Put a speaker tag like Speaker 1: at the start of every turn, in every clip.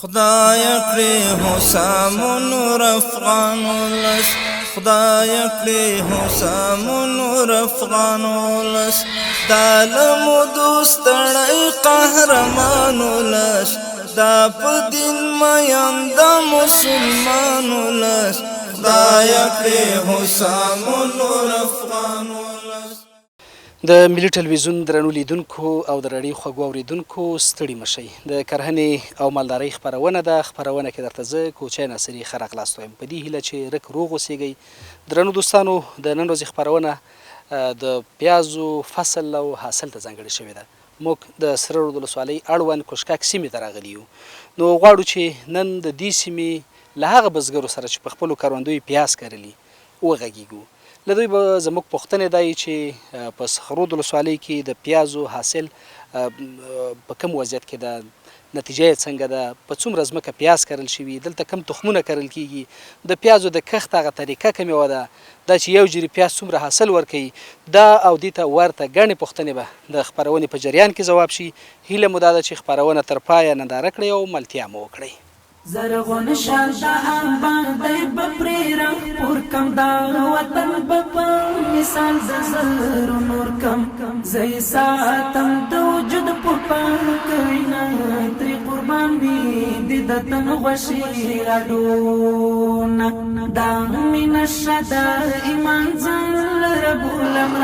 Speaker 1: خدای کړې حسام نور افغان ولس، خدای کړې حسام نور افغان ولس، دا له مودو ستړی قهرمان ولس، دا په دین مین د مسلمان ولس، خدای کړې حسام نور افغان ولس.
Speaker 2: د ملي ټلویزیون درنو لیدونکو او د راډیو خوږو اورېدونکو ستړي مشئ. د کرهنې او مالدارۍ خپرونه ده. خپرونه کې درته زه کوچی ناصري ښه راغلاست وایم په دې هیله چې رک روغ اوسیږئ. درنو دوستانو، د نن ورځې خپرونه د پیازو فصل او حاصل ته ځانګړې شوې ده. موږ د سره رود ولسوالۍ اړوند کوشکک سیمې ته راغلي یو. نو غواړو چې نن د دې سیمې له هغه بزګرو سره چې په خپلو کروندو پیاز کرلي وغږیږو. له دوی به زموږ پوښتنې دا وي چې په سخرود ولسوالۍ کې د پیازو حاصل په کوم وضعیت کې ده، نتیجه یې څنګه ده، په څومره ځمکه پیاز کرل شوي، دلته کم تخمونه کرل کیږي، د پیازو د کښت هغه طریقه کومه وه، دا چې یو جري پیاز څومره حاصل ورکوي، دا او دې ته ورته ګڼې پوښتنې به د خپرونې په جریان کې ځواب شي. هیله مو دا ده چې خپرونه تر پایه ننداره کړئ او ملتیا مو وکړئ.
Speaker 3: زرغون شال دا باندې بپری رنگ پور کم دا وطن بپا مثال زر نور کم زي ساتم د وجود په پاکینا تری قربان می د تن غشي اډونا دا من الشدا ایمان زل رب الامر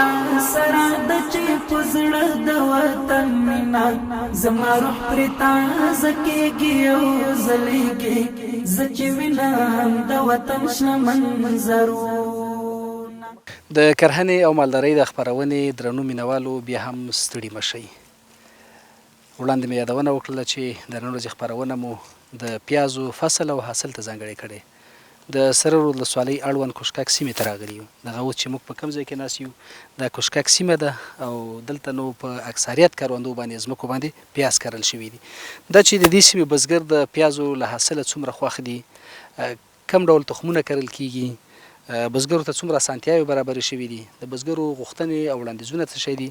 Speaker 3: سره د چې پزړه د وطن مینا زما روح پرتا زکیږي او زلی د
Speaker 2: کرهنې او مالدارۍ د خپرونې درنو مینوالو بیا هم ستړي مشئ. وړاندې مې یادونه وکړله چې د نن ورځې خپرونه مو د پیازو فصل او حاصل ته ځانګړې کړې. د سره رود ولسوالۍ اړوند کوشکک سیمې ته راغلي یو. دغه اوس چې موږ په کوم ځای کې ناست یو دا کوشکک سیمه ده او دلته نو په اکثریت کروندو باندې ځمکو باندې پیاز کرل شوي دي. دا چې د دې سیمې بزګر د پیازو له حاصله څومره خوښ دي، کم ډول تخمونه کرل کیږي، بزګرو ته څومره اسانتیاوې برابرې شوي دي، د بزګرو غوښتنې او وړاندیزونه څه شی دي،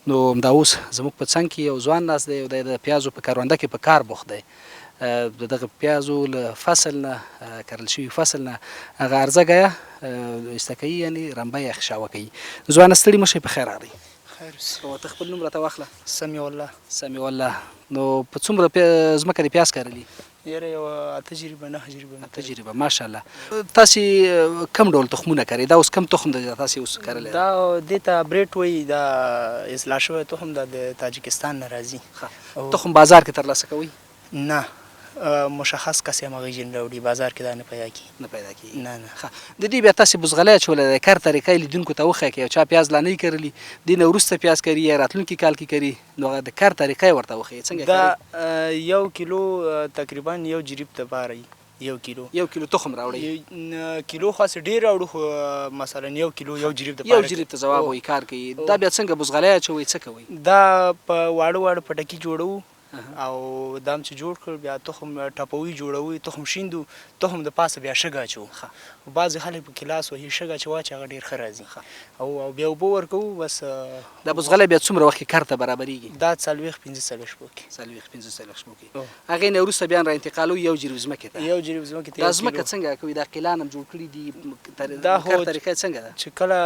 Speaker 2: نو همدا اوس زموږ په څنګ کې یو ځوان ناست دی او دی د پیازو په کرونده کې په کار بوخت دی. د دغه پیازو له فصل نه کرل شوي فصل نه هغه عرضه ګیه ایسته کوي، یعنې رمبه یې خشاوه کوي. ځوانه ستړي مشئ، په خیر راغلی.
Speaker 4: خیر
Speaker 2: او ته خپل نوم راته واخله.
Speaker 4: سمیع الله.
Speaker 2: سمیع الله. نو په څومره ځمکه دې پیاز کرلي؟
Speaker 4: یاره یو 8 جریبه 9 جریبه.
Speaker 2: 8 جریبه، ماشاءالله. تاسې کم ډول تخمونه کرئ؟ دا اوس کم تخم دی تاسې اوس کرلی؟
Speaker 4: دا دې ته بریټ وایي، دا اصلاح شوی تخم دا د تاجکستان نه راځي.
Speaker 2: تخم بازار کې ترلاسه کوئ؟
Speaker 4: نه، مشخص کس هم هغه جین راوړي، بازار کې دا نه پیدا کېږي.
Speaker 2: نه پیدا کېږي.
Speaker 4: نه نه.
Speaker 2: د دې بیا تاسې بزغلۍ اچولی دی، کار طریقه یې لیدونکو ته وښیه که یو چا پیاز لا نه یې کرلي، دې نه وروسته پیاز کري یا راتلونکي کال کې کري، نو هغه د کار طریقه یې ورته وښیه څنګه
Speaker 4: دا یو کیلو تقریبا یو جریب ته باري. یو کیلو تخم
Speaker 2: راوړي.
Speaker 4: کیلو خاص ډیر راوړو، خو مثلا یو کیلو یو جریب ته
Speaker 2: یو جریب ته ځواب وایي کار کوي. دا بیا څنګه بزغلۍ اچوئ، څه کوئ؟
Speaker 4: دا په واړه پټکي جوړوو او دام چې جوړ کړ بیا تخم ټپوي جوړوي، تخم شیندو، تخم د پاسه بیا شګه اچوو. بعضې خلک په ګیلاس وهي شګه اچوه چې هغه ډېر ښه راځي، او بیا اوبه ورکوو. بس
Speaker 2: دا بزغلی بیا څومره وخت کې کار ته برابرېږي؟
Speaker 4: دا 40-45 شپو کې.
Speaker 2: 40-45 شپو کې. هغې نه وروسته بیا را انتقالوي یو جریب ځمکې ته.
Speaker 4: یو جریب ځمکې ته.
Speaker 2: دا ځمکه څنګه کوي؟ دا قیلان هم جوړ کړي دي؟
Speaker 4: دا
Speaker 2: کار طریقه یې څنګه ده؟
Speaker 4: چې کله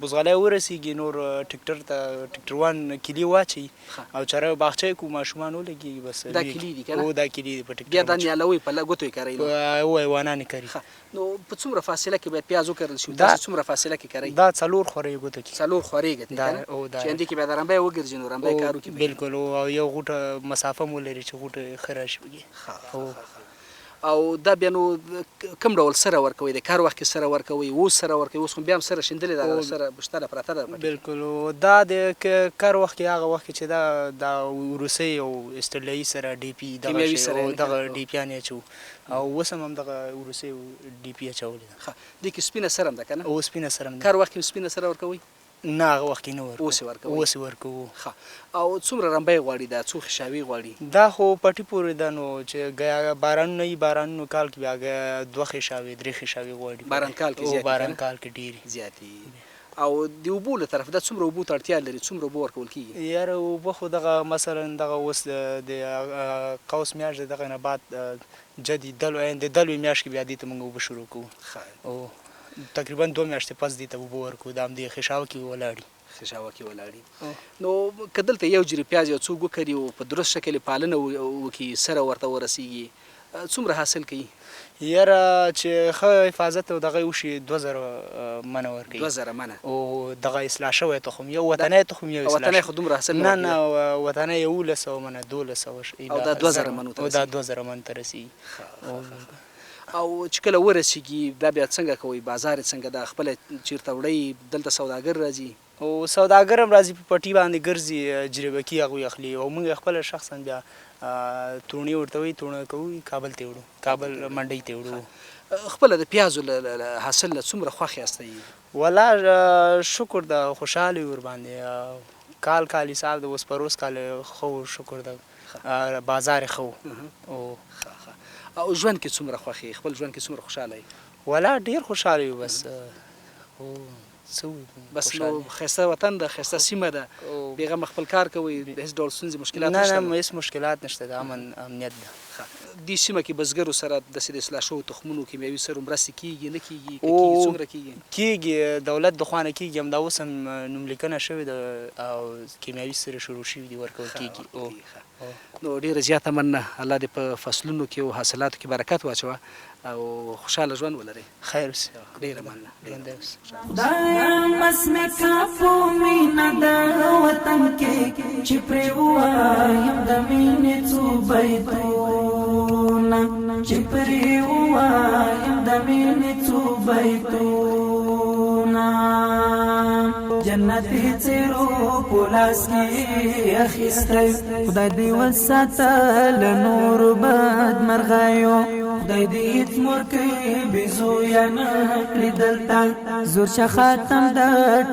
Speaker 4: بزغلی ورسېږي نور ټکټروان کلي واچوي او چاره باغچه کو ماشومان ولګي. بس
Speaker 2: دا کلی دي کنه؟
Speaker 4: او دا کلی دي په ټکټر.
Speaker 2: بیا دا نیالوي په ګوتو یې کرئ؟
Speaker 4: او حیوانان یې کري.
Speaker 2: نو په څومره فاصله کې باید پیاز وکرل شي؟ تاسې څومره فاصله کې کرئ؟
Speaker 4: دا 4 خورۍ ګوته کې.
Speaker 2: 4 خورۍ ګوتې کنه؟ چې اندې کې بیا د رمبی وګرځي نو رمبی کار وکړي.
Speaker 4: بالکل. او یو غوټه مسافه مو لري چې غوټه ښه راشي.
Speaker 2: او دا بیا نو کوم ډول سره ورکوي؟ د کار وخت کې سره ورکوي، اوس سره ورکوي؟ اوس خو بیا هم سره شیندلې ده، سره بشتله پرته ده.
Speaker 4: بالکل. دا د کار وخت کې هغه وخت چې دا وروسۍ او استرلیایي سره ډي پي دغه ډي پیانې اچوو، او اوس هم دغه وروسۍ ډي پي اچولې ده.
Speaker 2: دې کې سپینه سره هم ده که نه؟
Speaker 4: او سپینه سره هم ده.
Speaker 2: کار وخت کې سپینه سره ورکوي؟
Speaker 4: نه، هغه وخت کې نه ورکوو.
Speaker 2: اوس یې ورکوي؟
Speaker 4: اوس یې ورکوو.
Speaker 2: او څومره رمبی غواړي دا، څو خشاوي غواړي؟
Speaker 4: دا خو پټي پورې ده، نو چې بارانونه وي، بارانونو کال کې بیا 2 خشاوي 3 خشاوي غواړي.
Speaker 2: باران کال کې زیاتې؟
Speaker 4: باران کال کې ډېرې
Speaker 2: زیاتې. او د اوبو له طرف دا څومره اوبو ته اړتیا لري څومره اوبه ورکول کیږي
Speaker 4: یاره اوبه خو دغه مثلا دغه اوس د قوس میاشت د دغه نه بعد جدي د دلوي میاشت کې بیا دې ته موږ اوبه شروع کوو او تقریبا 2 میاشتې پس دې ته اوبه ورکوو دا همدې خشاوه کې ولاړي
Speaker 2: نو که دلته یو جري پیاز یو څوک وکري او په درست شکل یې پالنه وکړي سره ورته ورسیږي څومره حاصل کوي
Speaker 4: یاره چې ښه حفاظت او دغه وشي 2000 منه ورکوي 2000
Speaker 2: منه
Speaker 4: او دغه اصلاح شوی تخم یو وطنی تخم یو اصلاح
Speaker 2: وطنی خو دومره حاصل
Speaker 4: نه نه وطنی 1100 منه 1200
Speaker 2: او دا 2000 منو ته
Speaker 4: او دا 2000 منه ته رسیږي
Speaker 2: او چې کله ورسیږي دا بیا څنګه کوي بازار څنګه دا خپل چیرته وړي دلته سوداګر راځي
Speaker 4: او سوداګر هم راځي په پټي باندې ګرځي جریبکي هغوی اخلي او موږ خپله شخصا بیا تونې ورته وایي تونه کوو کابل ته وړو کابل منډۍ ته وړو
Speaker 2: خپله د پیازو حاصل له څومره خوښ یاستئ
Speaker 4: والله شکر د خوشحالي ورباندې کال حساب د اوس پروس کال ښه شکر د بازار ښه
Speaker 2: او ژوند کې څومره خوښ یې خپل ژوند کې څومره خوشحاله یې
Speaker 4: والله ډېر خوشحاله یو بس
Speaker 2: بس نو ښایسته وطن ده ښایسته سیمه ده بېغمه خپل کار کوئ هېڅ ډول ستونزې مشکلات
Speaker 4: نه نه هېڅ مشکلات نشته د امنیت ده
Speaker 2: دې سیمه کې بزګرو سره داسې د اصلاح شوو تخمونو کیمیاوي سرو مرستې کیږي نه کیږي کیږي څومره
Speaker 4: کیږي دولت د خوا نه کیږي همدا اوس هم نوملیکنه شوې ده او کیمیاوي سرې شروع شوي دي ورکول کیږي
Speaker 2: نو ډېره زیاته مننه الله دې په فصلونو کې او حاصلاتو کې برکت واچوه او خوشحاله ژوند ولرئ
Speaker 4: خیر اوسې
Speaker 2: ډېره مننه
Speaker 3: خدایا مسمه کاپو مینا د وطن کې چې پرې ووایم د مینې څو بیتونه چې پرې ووایم د مینې څو بیتونه جنتي څېرو په لاس کې اخیستی خدای دې وساته له نورو بدمرغیو خدای دې هېڅ مورکۍ بې زویه نه کړي دلته زور شه خاتم د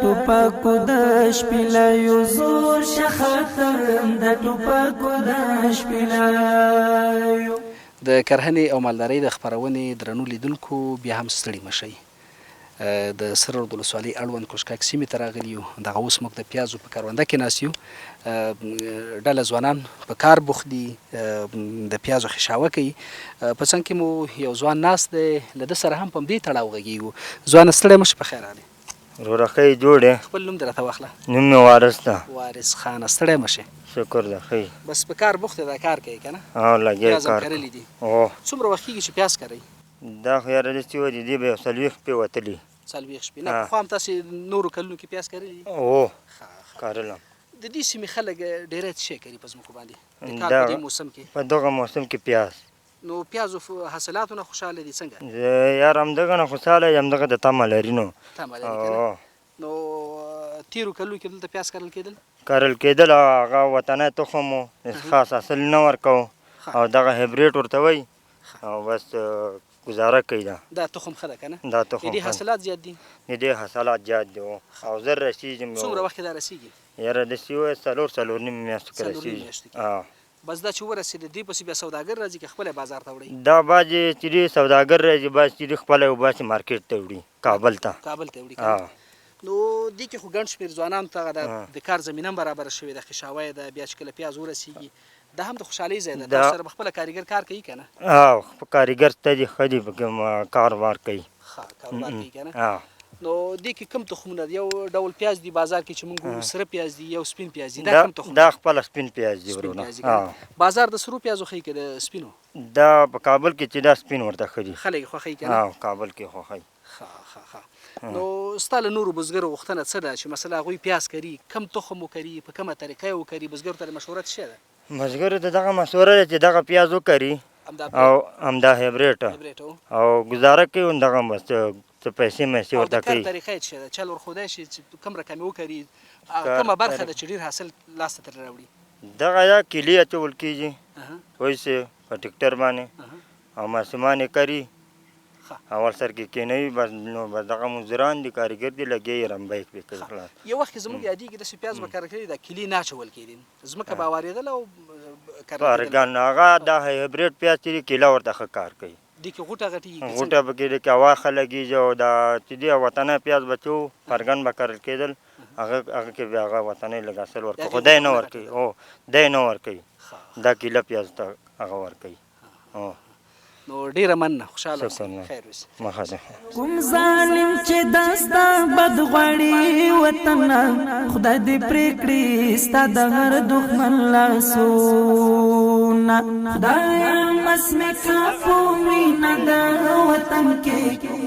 Speaker 3: ټوپکو د شپېلیو زور شه خاتم د ټوپکو د شپېلیو
Speaker 2: د کرهنې او مالدارۍ د خپرونې درنو لیدونکو بیا هم ستړي مه شئ د سره رود ولسوالۍ اړوند کوشکک سیمې ته راغلي یو دغه اوس موږ د پیازو په کرونده کې ناست یو ډله ځوانان په کار بوخت دي د پیازو خشاوه کوي په څنګ کې مو یو ځوان ناست دی له ده سره هم په همدې تړاو غږیږو ځوانه ستړی مه شي په خیر راغلی
Speaker 5: وروره ښه یې جوړ یې
Speaker 2: خپل نوم دې راته واخله
Speaker 5: نوم مې وارث ده
Speaker 2: وارث خانه ستړی مه شي
Speaker 5: شکر ده ښه
Speaker 2: بس په کار بوخت دی دا کار کوي که نه
Speaker 5: لګیا
Speaker 2: پیاز هم
Speaker 5: کار
Speaker 2: کرلي دي
Speaker 5: او
Speaker 2: څومره وخت کېږي چې پیاز کرئ
Speaker 5: دا خو یاره داسې وه دې به یو 40 شپې وتلي
Speaker 2: 40 شپې نه پخوا هم تاسې نورو کلونو کې پیاز کرلي
Speaker 5: او کرلم
Speaker 2: د دې سیمې خلک ډېری څه شی کري په ځمکو باندې د کال په دې موسم کې
Speaker 5: په دغه موسم کې پیاز
Speaker 2: نو پیازو حاصلاتو نه خوشحاله دي څنګه
Speaker 5: زه یار همدغه نه خوشحاله یم دغه د تمه لري نو
Speaker 2: تمه لري که نه نو تیرو کلونو کې دلته پیاز کرل کېدل
Speaker 5: کرل کېدل هغه وطنی تخم و خاص حاصل نه ورکوو او دغه هیبریډ ورته وایي او بس گزاره کوي
Speaker 2: دا تخم ښه ده که نه
Speaker 5: دا تخم
Speaker 2: د دې حاصلات زیات دي
Speaker 5: د دې حاصلات زیات دي او زر رسېږي
Speaker 2: څومره وخت کې دا رسېږي
Speaker 5: یاره داسې ووایه 4 نیم میاشتو کې رسېږي
Speaker 2: بس دا چې ورسېد دې پسې بیا سوداګر راځي که خپله بازار ته وړئ
Speaker 5: دا بعضې چې دې سوداګر راځي بعض چې دې خپله وباسي مارکېټ ته وړي کابل ته
Speaker 2: وړي نو دې کې خو ګڼ شمېر ځوانانو ته د کار زمینه هم برابره شوې ده خشاوه یې ده بیا چې کله پیاز ورسېږي دا هم د خوشحالۍ ځای ده تاسو سره به خپله کارګر کار کوي که نه
Speaker 5: کارګر ته دې ښه دي کاروبار کوي
Speaker 2: کاروبار کوي که نه نو دې کې کوم تخمونه دي یو ډول پیاز دي بازار کې چې موږ سره پیاز دي یو سپین پیاز دي دا کوم تخم
Speaker 5: دا خپله سپین پیاز دي ورونه
Speaker 2: بازار د سرو پیازو ښیي که د سپینو
Speaker 5: دا په کابل کې چې دا سپین ورته ښه دي
Speaker 2: خلک یې خوښوي که نه
Speaker 5: کابل کې خوښوي
Speaker 2: نو ستا له نورو بزګرو غوښتنه څه ده چې مثلا هغوی پیاز کري کم تخم وکري په کومه طریقه یې وکري بزګرو ته د مشوره څه شی ده
Speaker 5: مزګرو ته دغه مشوره ده چې دغه پیاز وکري او همدا هیبریډ او ګزاره کوي دغه بس څه پیسې میسې ورته کوي
Speaker 2: او د کار طریقه یې څه ده چل ورښودی شي چې کوم رقم یې وکري کومه برخه ده چې ډېر حاصل لاسته ترې راوړي
Speaker 5: دغه یا کیلي اچول کېږي ویسې په ټکټر باندې او ماشومان یې کري اول سر کې کېنوي بس نو بس دغه مزدوران دي کارګر دي لګیا یې رمبی کړي خلاص
Speaker 2: یو وخت کې زموږ یادېږي داسې پیاز به کرل کېدی دا کیلي نه اچول کېدي ځمکه به اوارېدله او
Speaker 5: کارګان هغه دا هایبریډ پیاز چې دی کیله ورته ښه کار کوي
Speaker 2: دې کې غوټه غټېږي که
Speaker 5: غوټه به کېده کې واښه لګېږي او دا چې دی وطنه پیاز به چې و فرګن به کرل کېدل هغه کې بیا هغه وطنۍ لږ حاصل ورکوي خو دی نه ورکوي دی نه ورکوي دا کیله پیاز ته هغه ورکوي
Speaker 2: نو ډیره مننه خوشحاله اوسئ خیر اوسئ
Speaker 5: مخه ده
Speaker 3: کوم ظالم چې داستا بد غواړي وطن خدای دې پرې کړي ستا د هر دښمن لاسونه خدایا مسمې کا په مینه د وطن کې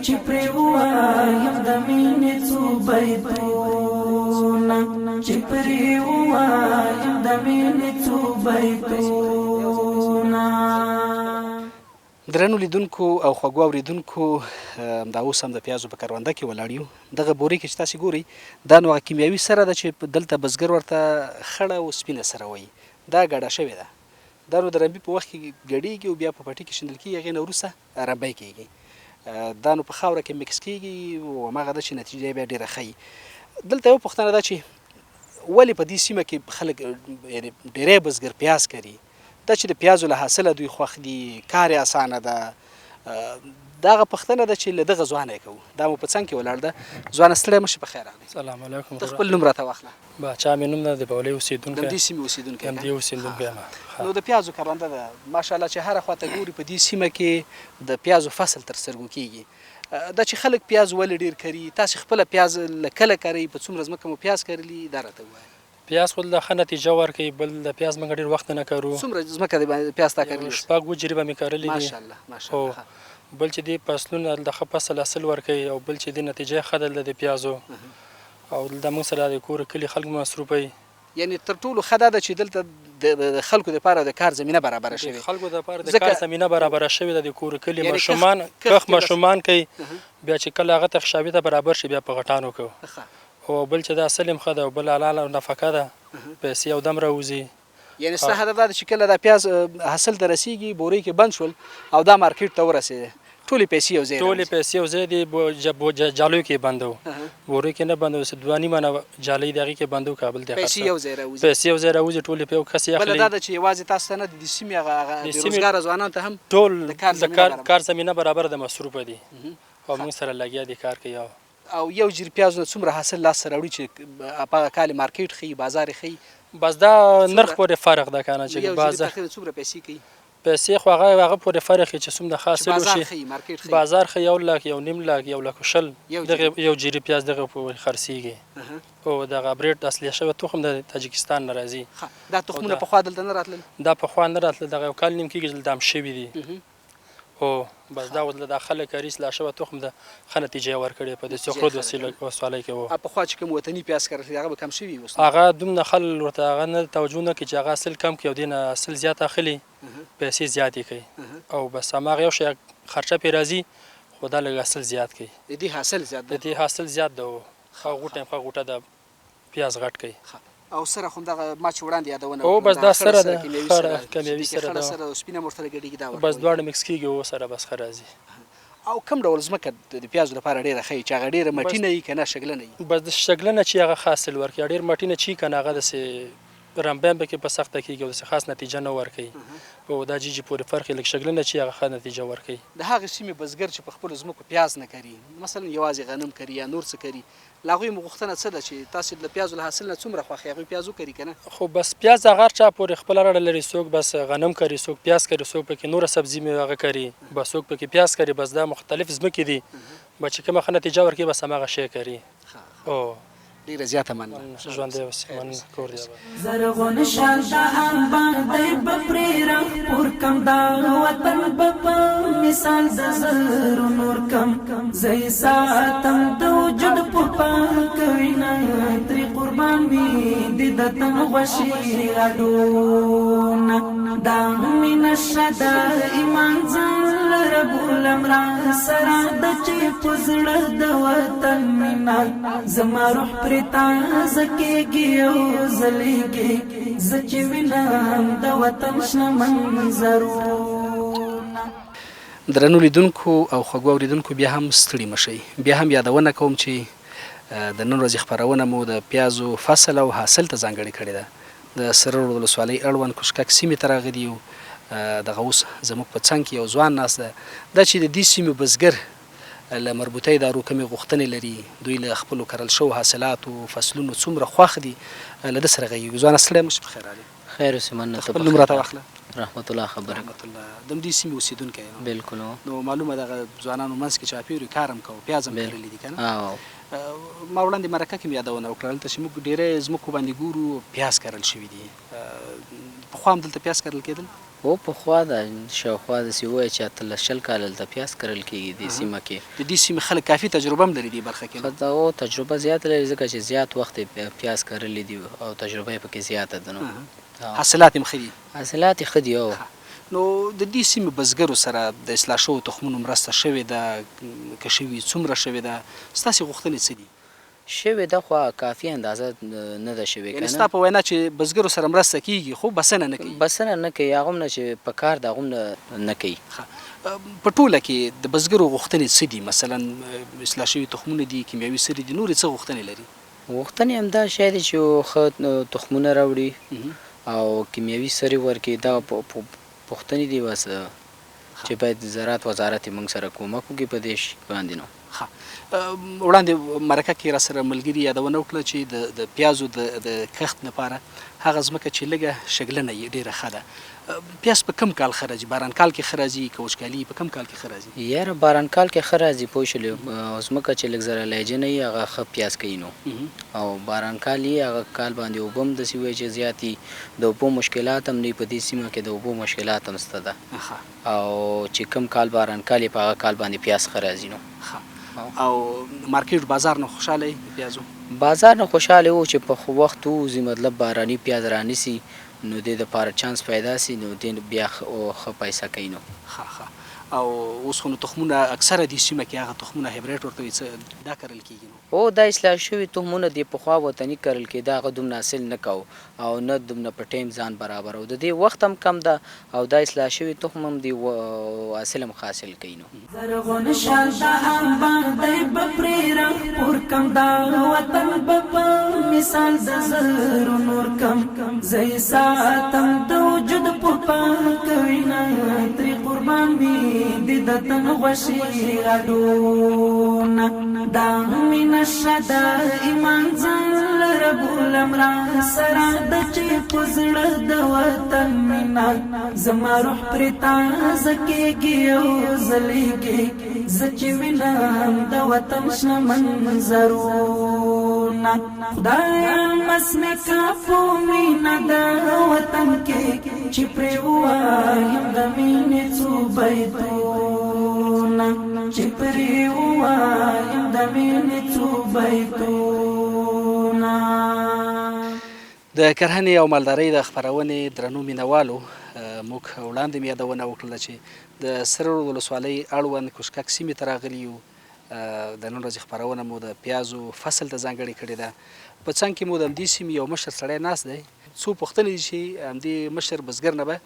Speaker 3: چې پرې ووایم د مینې څو بیتونه چې پرې ووایم د مینې څو بیتونه.
Speaker 2: درنو لیدونکو او خوږو اوریدونکو دا اوس هم د پیازو په کرونده کې ولاړ یو. دغه بورې کې چې تاسې ګورئ دا نو هغه کیمیاوي سره ده چې دلته بزګر ورته خړه او سپینه سره وایي. دا ګډه شوې ده. دا نو د رمبي په وخت کې ګډېږي او بیا په پټي کې شیندل کېږي، هغې نه وروسته رمبی کېږي. دا نو په خاوره کې مکس کېږي او هماغه ده چې نتیجه یې بیا ډېره ښه وي. دلته یو پوښتنه ده چې ولې په دې سیمه کې خلک یعنې ډېری بزګر پیاز کري؟ دا چې د پیازو له حاصله دوی خوښ دي، کار یې اسانه ده. دا هغه پوښتنه ده چې له دغه ځوانه یې کوو. دا مو په څنګ کې ولاړ ده. ځوانه ستړی مه شي، په خیر راغلی.
Speaker 6: سلام علیکم.
Speaker 2: ته خپل نوم راته واخله.
Speaker 6: باچا مې نوم ده، د بولۍ اوسېدونکی.
Speaker 2: د دې سیمې اوسېدونکی.
Speaker 6: د دې اوسېدونکی یم.
Speaker 2: نو د پیازو کرونده ده ماشاءالله چې هره خواته ګوري په دې سیمه کې د پیازو فصل تر سترګو کېږي. دا چې خلک پیاز ولې ډېر کري؟ تاسې خپله پیاز له کله کرئ؟ په څومره ځمکه مو پیاز کرلي؟ دا راته ووایه.
Speaker 6: پیاز خو د ښه نتیجه ورکوي. بل د پیاز موږ ډېر وخت نه کرو.
Speaker 2: څومره ځمکه د پیاز تا کرلي؟
Speaker 6: 6 جریبه مې کرلي دي.
Speaker 2: ماشاءالله ماشاءالله.
Speaker 6: بل چې دی فصلونه د ښه فصل حاصل ورکوي او بل چې دی نتیجه ښه ده د پیازو او د موږ سره د کور کلي خلک مصروفوي.
Speaker 2: یعنی تر ټولو ښه دا ده چې دلته د خلکو دپاره د کار زمینه برابره شوې.
Speaker 6: د خلکو دپاره د کار زمینه برابره شوې ده. د کور کلي ماشومان کښ ماشومان کوي، بیا چې کله هغه ته خشابي ته برابر شي بیا په غټانو کوو. او بل چې دا اصل هم ښه ده او بل حلال او نفقه ده، پیسې او دم راوځي.
Speaker 2: یعنی ستا هدف دا ده چې کله دا پیاز حاصل ته رسیږي، بورۍ کې بند شول او دا مارکیټ ته ورسېده، ټولې پیسې یو ځای
Speaker 6: ټولې پیسې یو ځای دي. جالیو کې بندو، بورۍ کې نه بندو. 2 نیمه جالۍ د هغې کې بندو، کابل ته
Speaker 2: پیسې یو ځای راوځي.
Speaker 6: پیسې یو ځای راوځي، ټولې په یو کس یې اخلي.
Speaker 2: بله دا ده چې یوازې تاسو ته نه د سیمې هغه بېروزګاره ځوانانو ته هم
Speaker 6: ټول د کار زمینه برابر ده، مصروفه دي او موږ سره لګیا دي کار کوي.
Speaker 2: او یو جیر پیاز نه څومره حاصل لاسته راوړي چې په هغه کال مارکیټ ښیي، بازار یې ښیي؟
Speaker 6: بس دا نرخ پورې فرق ده که نه چې بازار
Speaker 2: څومره پیسې کوي؟
Speaker 6: پیسې خو هغه پورې فرق یې چې څومره حاصل وشي. بازار ښه 1 لک، 1.5 لک، 1.20 دغه یو جیري پیاز دغه پورې خرڅېږي. او دغه برېټ اصلي شوی تخم د تاجکستان نه راځي.
Speaker 2: دا تخمونه پخوا دلته نه راتلل؟
Speaker 6: دا پخوا نه راتلل، دغه یو کال نیم کېږي چې دام شوي دي. او بس دا اوس د خلک کاري اصلاح شوی تخم ده، ښه نتیجه یې ورکړې په د سخرود ولسوالۍ کې. و
Speaker 2: پخوا چې کوم وطني پیاز کرل هغه به کم شوي اوس؟
Speaker 6: هغه دومره خلک ورته هغه نه توجه نه کوي چې هغه حاصل کم کړي او دې نه حاصل زیات اخلي، پیسې زیاتې کوي. او بس هماغه یو شی خرچه پرې راځي، خو دا لږ حاصل زیات کوي.
Speaker 2: د دې حاصل زیات ده؟
Speaker 6: د دې حاصل زیات ده. ښه غوټه د پیاز غټ کوي.
Speaker 2: او سره خو دغه ما چې وړاندې یادونه
Speaker 6: او بس دا سره ده،
Speaker 2: کیمیاوي سره ده، سپینه ورسره ګډېږي. دا
Speaker 6: بس دواړه مکس کېږي او سره بس ښه راځي.
Speaker 2: او کوم ډول ځمکه د پیازو لپاره ډېره ښه وي چې هغه ډېره مټینه وي که نه شګلنه وي؟
Speaker 6: بس د شګلنه چې هغه ښه حاصل ورکوي. ډېر مټینه چې که نه هغه داسې رمبی به کې په سخته کېږي او داسې خاص نتیجه نه ورکوي. او دا جیجي پورې فرق یې لږ شګلنه چې هغه ښه نتیجه ورکوي.
Speaker 2: د هغې سیمې بزګر چې په خپلو ځمکو پیاز نه کري، مثلا یوازې غنم کري یا نور څه کري، له هغوی مو غوښتنه څه ده چې تاسې د پیازو له حاصل نه څومره خوښ هغوی پیاز وکري که نه؟
Speaker 6: خو بس پیاز هغه هر چا پورې خپله رډه لري. څوک بس غنم کري، څوک پیاز کري، څوک پکې نوره سبزي هغه کري، بس څوک پکې پیاز کري. بس دا مختلف ځمکې دي، بس چې کومه ښه نتیجه ورکوي بس هماغه شی کري.
Speaker 2: ډېره زیاته مننه.
Speaker 6: ژوندی اوسې، مننه. کور دې
Speaker 3: زرغون شال د انبار دی به پرې راپور کم، دا وطن به په مثال د زرو نور کم. زه یې ساتم د وجود په پاک وینه، ترې قربان وي د تن غوښې هډونه. دا مینه شه د ایمان ځان لره بولم را سره د چې په زړه د وطن مینه. زما روح پرې تازه کېږي او ځلېږي، زه چې وینم د وطن شنه منظرونه.
Speaker 2: درنو لیدونکو او خوږو اورېدونکو بیا هم ستړي مه شئ. بیا هم یادونه کوم چې د نن ورځې خپرونه مو د پیازو فصل او حاصل ته ځانګړې کړې ده. د سره ولسوالۍ اړوند کوشکک سیمې ته راغلي یو. دغه اوس زموږ په څنګ کې یو ځوان ناست ده دا چې د دې سیمې بزګر له مربوطه ادارو کومې غوښتنې لري دوی له خپلو کرل شوو حاصلاتو فصلونو څومره خوښ دي له ده سره غږېږو ځوانه ستړی مه شې په خیر علي
Speaker 7: خیر اوسې مننه ته
Speaker 2: خپل نوم راته واخله
Speaker 7: رحمت الله خبره
Speaker 2: رحمت الله د همدې سیمې اوسېدونکی یم
Speaker 7: بالکل
Speaker 2: نو معلومه دغه ځوانانو منځ کې چاپېري کار هم کوو پیاز هم کرلي دي که نه
Speaker 7: او
Speaker 2: ما وړاندې مرکه کې مې یادونه وکړه هلته چې موږ ډېری ځمکو باندې ګورو پیاز کرل شوي دي پخوا هم دلته پیاز کرل کېدل
Speaker 7: هو پخوا د شاوخوا داسې ووایه چې اتلس شل کاله دلته پیاز کرل کېږي دې سیمه کې
Speaker 2: د دې سیمې خلک کافي تجربه هم لري دې برخه کې
Speaker 7: ښه دا او تجربه زیاته لري ځکه چې زیات وخت یې پیاز کرلي دي او تجربه یې پکې زیاته ده نو
Speaker 2: حاصلات هم ښه دي
Speaker 7: حاصلات یې ښه دي او
Speaker 2: نو د دې سیمې بزګرو سره د اصلاح شوو تخمونو مرسته شوې ده که شوي څومره شوې ده ستاسې غوښتنې څه دي
Speaker 7: شوې ده خو کافي اندازه نه ده شوې
Speaker 2: یعنې ستا په وینا چې بزګرو سره مرسته کېږي خو بسنه نه کوي
Speaker 7: بسنه نه کوي هغه هم نه چې په کار د هغه هم نه کوي
Speaker 2: په ټوله کې د بزګرو غوښتنې څه دي مثلا اصلاح شوي تخمونه دي کیمیاوي سرې دي نورې څه غوښتنې لري
Speaker 7: غوښتنې همدا شی دی چې ښه تخمونه راوړي او کیمیاوي سرې ورکړي دا پوښتنې دي بس چې باید زراعت وزارت یې موږ سره کومک وکړي په دې شي باندې نو
Speaker 2: وړاندې مرکه کې را سره ملګري یادونه وکړه چې د پیازو د کښت لپاره هغه ځمکه چې لږه شګلنه یې ډېره ښه ده پیاز په کم کال ښه راځي باران کال کې ښه راځي که وچکالي په کم کال کې ښه راځي
Speaker 7: یاره باران کال کې ښه راځي پوه شولې ځمکه چې لږ زره لیجنه وي هغه ښه پیاز کوي نو او باران کال یې هغه کال باندې اوبه هم داسې وایي چې زیات دي د اوبو مشکلات هم نه په دې سیمه کې د اوبو مشکلات هم شته ده او چې کم کال باران کال یې په هغه کال باندې پیاز ښه راځي نو
Speaker 2: او مارکیټ بازار نه خوشحاله یې پیازو
Speaker 7: بازار نه خوشحاله و چې په وخت ووځي مطلب باراني پیاز رانیسي نو دې دپاره چانس پیدا سي نو دې بیا ښه پیسه کوي نو
Speaker 2: او اوس خو نو تخمونه اکثره دې سیمه کې هغه تخمونه هایبریډ ورته وایي څه دا کرل کېږي نو
Speaker 7: هو دا اصلاح شوي تخمونه د پخوا وطني کرل کېده هغه دومره حاصل نه کو او نه دومره په ټایم ځان برابر او د دې وخت هم کم ده او دا اصلاح شوي تخم هم دی حاصل هم حاصل کوي نو
Speaker 3: زرغون شال دا آباد دی بپری رنگ پور کم دا وطن بپا مثال دا زر نور کم زی ساتم دا وجود پوپا کوینا تری قربان بی دی دتن غشی غدونا دا من الشدا ایمان زن رب الامرا سرا دا چی پزر دا وطن منا زما روح پریتا زکی گیو زلیگی زچی وینم دا وطن شنا منظرونا خدایا مسمی کافو مینا دا وطن کی چی پریوایم دا مینی چو بیتونا چی پریوایم دا مینی چو بیتونا
Speaker 2: د کرهنې او مالدارۍ د خپرونې درنو مینوالو موږ وړاندې مې یادونه وکړله چې د سرور ولسوالۍ اړوند کوشکک سیمې ته راغلي یو د نن ورځې خپرونه مو د پیازو فصل ته ځانګړې کړې ده په څنګ کې مو د همدې سیمې یو مشر سړی ناست دی څو پوښتنې دي چې همدې مشر بزګر نه به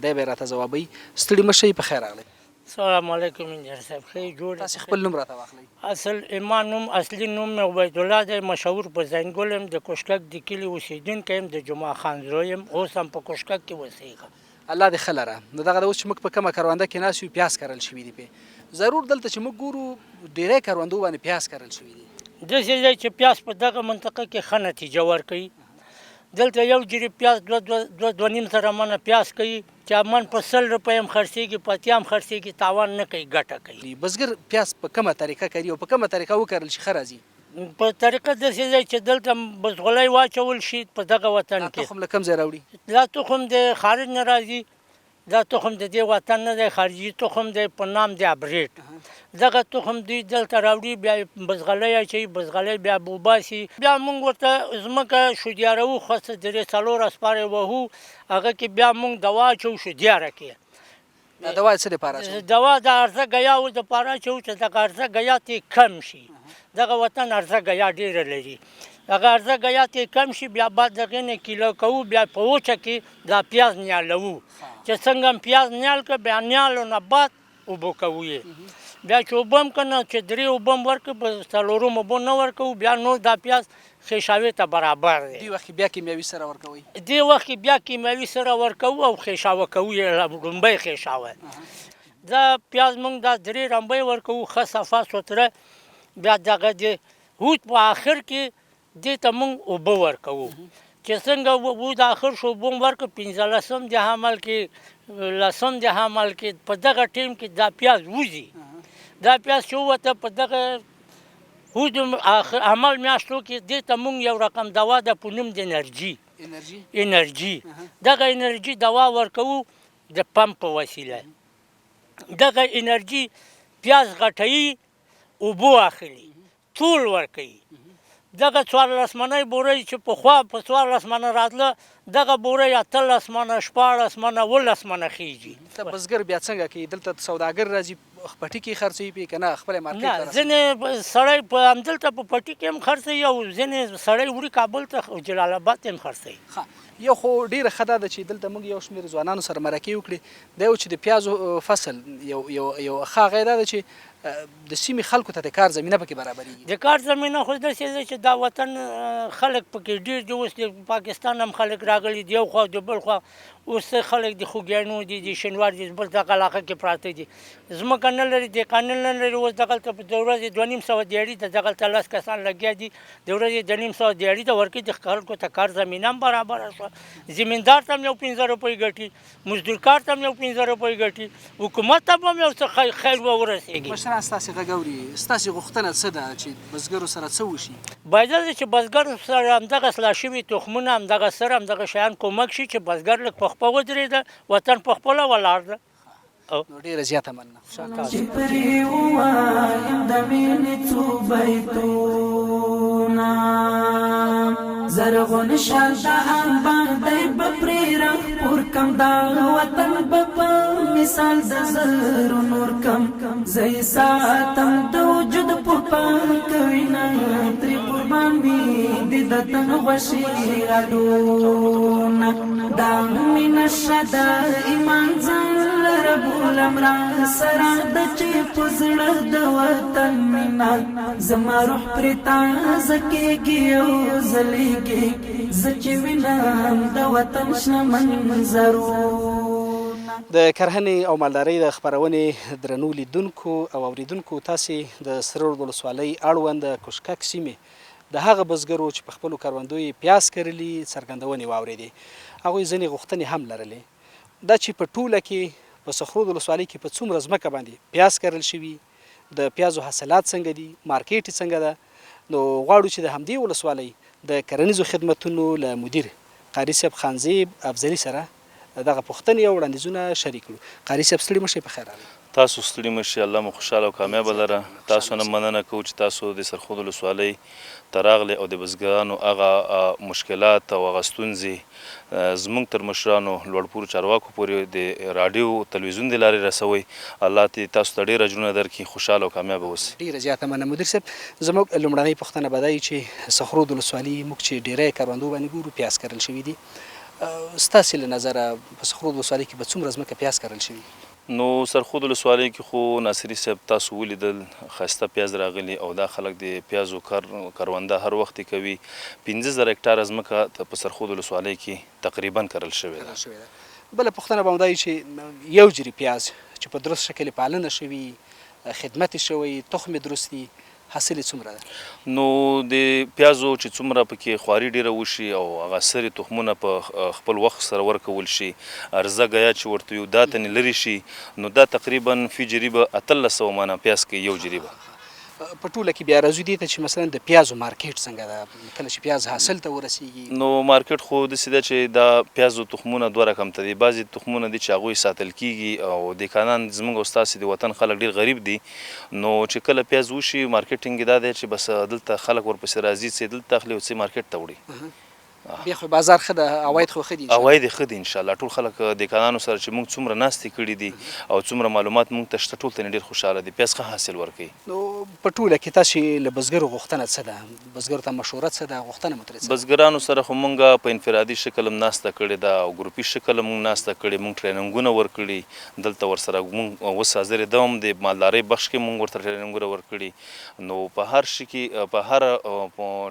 Speaker 2: دی به یې راته ځوابوي ستړي مه شئ په خیر راغلی
Speaker 8: السلام علیکم انجر صاحب ښه جوړ
Speaker 2: تاسې خپل نوم راته واخلئ
Speaker 8: اصل ایمان نوم اصلي نوم مې عبیدالله دی مشهور په زنګول یم د کوشکک د کلي اوسېدونکی یم د جمعه خان زوی یم اوس هم په کوشکک کې اوسېږم
Speaker 2: الله دې ښه لره نو دغه د اوس چې موږ په کومه کرونده کې ناست یو پیاز کرل شوي دي پې ضرور دلته چې موږ ګورو ډېری کروندو باندې پیاز کرل شوي دي
Speaker 8: داسې دی چې پیاز په دغه منطقه کې ښه نتیجه ورکوي دلته یو جري پیاز دوه نیم سره منه پیاز کوي چې من په 100 روپۍ هم خرڅېږي په اتیا هم خرڅېږي تاوان نه کوي ګټه کوي
Speaker 2: بزګر پیاز په کومه طریقه کوي او په کومه طریقه وکرل شي ښه راځي
Speaker 8: په طریقه داسې دی چې دلته بزغلی واچول شي په دغه وطن کې
Speaker 2: تخم له کوم ځای راوړي
Speaker 8: دا تخم د خارج نه راځي دا تخم د دې وطن نه دی خارجي تخم دی په نام دی ابریټ دغه تخم دوی دلته راوړي بیا بزغلی اچوي بزغلی بیا بوباسي بیا موږ ورته ځمکه شودیاروو خاصه درې څلور اسپارې وهو هغه کې بیا موږ دوا اچوو شودیاره کې
Speaker 2: دا دوا څه دپاره اچوو
Speaker 8: دوا د عرضه ګیاو دپاره اچوو چې دغه عرضه ګیا ترې کم شي دغه وطن عرضه ګیا ډېره لري هغه عرضه ګیا ترې کم شي بیا بعد د هغې نه کیلو کوو بیا په وچه کې دا پیاز نیالوو چې څنګه هم پیاز نیال که بیا نیالو نه بعد اوبه کوو یې بیا چې اوبه هم که نه چې 3 اوبه هم ورکړو په 4 اوبو نه ورکوو بیا نور دا پیاز خیشاوي ته برابر دی.
Speaker 2: دې وخت کې بیا کیمیاوي سره ورکوئ؟
Speaker 8: دې وخت کې بیا کیمیاوي سره ورکوو او خیشاوه کوو یې ړومبی خیشاوه. دا پیاز موږ دا 3 رمبۍ ورکوو ښه صفا سوتره. بیا دغه د هوت په آخر کې دې ته موږ اوبه ورکوو چې څنګه و د آخر شو اوبه هم ورکړو 15 د حمل کې 10 د حمل کې په دغه ټیم کې دا پیاز وځي. دا پیاز چې ووته په دغه هود حمل میاشتو کې دې ته موږ یو رقم دوا ده په نوم د انرژي دغه انرژي دوا ورکوو د پمپ په وسیله. دغه انرژي پیاز غټوي اوبه اخلي ټول ورکوي. دغه 14 منۍ بورۍ چې پخوا په 14 منه راتله دغه بورۍ 18 منه 14 منه 18 منه خیږي.
Speaker 2: ته بزګر بیا څنګه کوي؟ دلته سوداګر راځي پټي کې خرڅوي پې که نه خپله مارکېټ ته
Speaker 8: نه ځینې سړی په همدلته په پټي کې هم خرڅوي او ځینې سړی وړي کابل ته جلال آباد ته هم خرڅوي.
Speaker 2: یو خو ډیره ښه ده چې دلته موږ یو شمېر ځوانانو سره مرکې وکړې دا یو چې د پیازو فصل یو ښه هغه دا ده چې د سیمې خلکو ته د کار زمینه پکې برابرېږي.
Speaker 8: د کار زمینه خو داسې ده چې دا وطن خلک پکې ډېر دي. اوس د پاکستان هم خلک راغلي دي یو خوا د بل خوا اوس خلک د خوږیاڼو دي د شینوار دي بل دغه علاقه کې پراته دي. ځمکه نه لري دهقان نه لري. اوس دغلته په د ورځې 2500 دیاړي ته دغلته 10 کسان لګیا دي د ورځې 2500 دیاړي ته ورکوي. د خلکو ته کار زمینه هم برابره شوه. زمیندار ته هم یو 15 روپۍ ګټي مزدورکار ته هم یو 15 روپۍ ګټي حکومت ته هم یو څه خیر ورسېږي.
Speaker 2: مشران ستاسې غږ اوري ستاسې غوښتنه څه ده چې بزګرو سره څه وشي؟
Speaker 8: باید دا چې بزګر سره همدغه اصلاح شوي تخمونه همدغه سره همدغه شیان کومک شي چې بزګر لږ په خپه ودرېده وطن په خپله ولاړ ده.
Speaker 2: نو ډېره زیاته مننه.
Speaker 3: چې پرې ووایم د مینې څو بیتونه زرغون شال د انبار دی به پرې رنګ پور کم دا وطن به په مثال د زرو نور کم زه یې ساتم د وجود په پاک وینه ترې قربان مې دي د تن غوښې اډونه دا مینه شه د ایمان ځان لره بولم را سره د چې په زړه د وطن مینه زما روح پرې تازه کېږي او ځلېږي زه چې وینم د وطن شنه منظرونه.
Speaker 2: د کرهنې او مالدارۍ د خپرونې درنو لیدونکو او اوریدونکو تاسې د سره رود ولسوالۍ اړوند د کوشکک سیمې د هغه بزګرو چې په خپلو کروندو یې پیاز کرلي څرګندونې واورېدې. هغوی ځینې غوښتنې هم لرلې دا چې په ټوله کې په سخرود ولسوالۍ کې په څومره ځمکه باندې پیاز کرل شوي د پیازو حاصلات څنګه دي مارکیټ یې څنګه ده. نو غواړو چې د همدې ولسوالۍ د کرنیزو خدمتونو له مدیر قاري صاحب خانزیب افضلي سره دغه پوښتنې او وړاندیزونه شریک کړو. قاري صاحب ستړي مه شئ په خیر راغلی.
Speaker 9: تاسو ستړي مه شئ الله مو خوشحاله او کامیابه لره. تاسو نه مننه کوو چې تاسو د سرخود ولسوالۍ ته راغلئ او د بزګرانو هغه مشکلات او هغه ستونزې زموږ تر مشرانو لوړپوړو چارواکو پورې د راډیو تلویزیون د لارې رسوئ. الله دې تاسو ته ډېر اجرونه درکړي خوشحاله او کامیابه اوسئ.
Speaker 2: ډېره زیاته مننه مدیر صاحب. زموږ لومړنۍ پوښتنه به دا وي چې سخرود ولسوالي موږ چې ډېری کروندو باندې ګورو پیاز کرل شوي دي ستاسې له نظره په سخرود ولسوالۍ کې به څومره ځمکه پیاز کرل شوي؟
Speaker 9: نو سرخود ولسوالۍ کې خو ناصري صاحب تاسو ولیدل ښایسته پیاز راغلي او دا خلک د پیازو کرونده هر وخت کوي. 15,000 هکټاره ځمکه په سرخود ولسوالۍ کې تقریبا کرل شوې ده.
Speaker 2: بله پوښتنه به هم دا وي چې یو جري پیاز چې په درست شکل پالنه شوي خدمت یې شوی تخم یې درست دي حاصل یې څومره ده؟
Speaker 9: نو د پیازو چې څومره پکې خواري ډیره وشي او هغه سرې تخمونه په خپل وخت سره ورکول شي ارزه ګیا چې ورته یو دا تنې لرې شي نو دا تقریبا فی جریبه 1800 منه پیاز کوي یو جریبه.
Speaker 2: په ټوله کې بیا راځو دې ته چې مثلا د پیازو مارکیټ څنګه ده کله چې پیاز حاصل ته ورسیږي؟
Speaker 9: نو مارکیټ خو داسې ده چې دا پیازو تخمونه دوه رقم ته دي. بعضې تخمونه دي چې هغوی ساتل کیږي او دهقانان زموږ او ستاسې د وطن خلک ډېر غریب دي نو چې کله پیاز وشي مارکیټینګ دا دی چې بس دلته خلک ورپسې راځي چې دلته اخلي او څه مارکیټ ته وړي.
Speaker 2: بیا خو بازار ښه ده، عواید خو ښه دي
Speaker 9: عواید ښه دي انشاءالله. ټول خلک دهقانانو سره چې موږ څومره ناستې کړي دي او څومره معلومات موږ ته شته، ټول ته ډېر خوشحاله دي. پیاز ښه حاصل ورکوي.
Speaker 2: نو په ټوله کې تاسې له بزګرو غوښتنه څه ده؟ بزګرو ته مشوره څه ده؟ غوښتنه مو ترې څه ده؟
Speaker 9: بزګرانو سره خو موږ په انفرادي شکل هم ناسته کړې ده او ګروپي شکل هم موږ ناسته کړې، موږ ټریننګونه ورکړي دلته ورسره. موږ اوس حاضر ده هم د مالدارۍ بخش کې موږ ورته ټریننګونه ورکړي. نو په هر شي کې په هر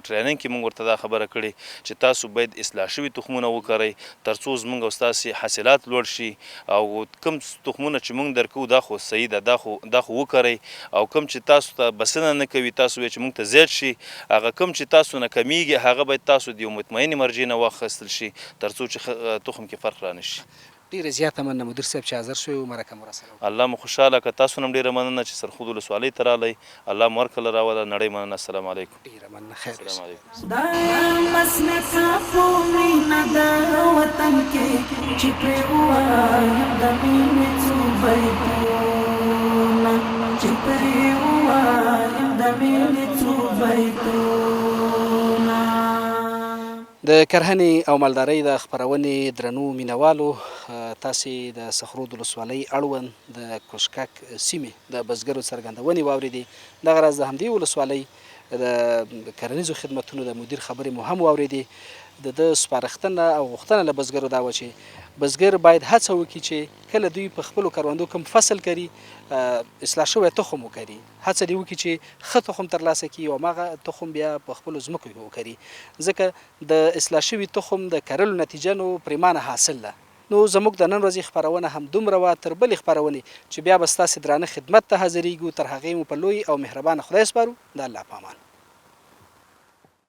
Speaker 9: ټریننګ کې موږ ورته دا خبره کړې چې تاسو باید اصلاح شوي تخمونه وکرئ تر څو زموږ او ستاسې حاصلات لوړ شي، او کوم تخمونه چې موږ درکوو دا خو صحیح ده، دا خو وکرئ، او کوم چې تاسو ته بسنه نه کوي، تاسو وایئ چې موږ ته زیات شي، هغه کوم چې تاسو نه کمیږي هغه باید تاسو د یو مطمئنې مرجع نه واخیستل شي تر څو چې تخم کې فرق رانه شي.
Speaker 2: ډیره زیاته مننه مدیر صاحب چې حاضر شوی او مرکه مو راسره وکړه.
Speaker 9: الله مو خوشحاله که. تاسو هم ډیره مننه چې سرخود ولسوالۍ ته راغلی. الله مو هرکله راوله. نړۍ مننه. السلام علیکم.
Speaker 2: ډیره مننه. خیر اوسه.
Speaker 9: السلام علیکم.
Speaker 3: دا مسلک په مینا د وطن کې چې پرې ووایم د مینې څو بیتونه، چې پرې ووایم د مینې څو بیتونه.
Speaker 2: د کرهنې او مالدارۍ د خپرونې درنو مینوالو، تاسې د سخرود ولسوالۍ اړوند د کوشکک سیمې د بزګرو څرګندونې واورېدې. دغه راز د همدې ولسوالۍ د کرنیزو خدمتونو د مدیر خبرې مو هم واورېدې. د ده سپارښتنه او غوښتنه له بزګرو دا وه چې بزګر باید هڅه وکړي چې کله دوی په خپلو کروندو کوم فصل کري اصلاح شوی تخم وکري، هڅه دې وکړي چې ښه تخم ترلاسه کړي او هماغه تخم بیا په خپلو ځمکو کې وکري، ځکه د اصلاح شوي تخم د کرلو نتیجه نو پریمانه حاصل ده. نو زموږ د نن ورځې خپرونه هم دومره وه، تر بلې خپرونې چې بیا به ستاسې درانه خدمت ته حاضرېږو، تر هغې مو په لوی او مهربانه خدای سپارو. د الله په امان.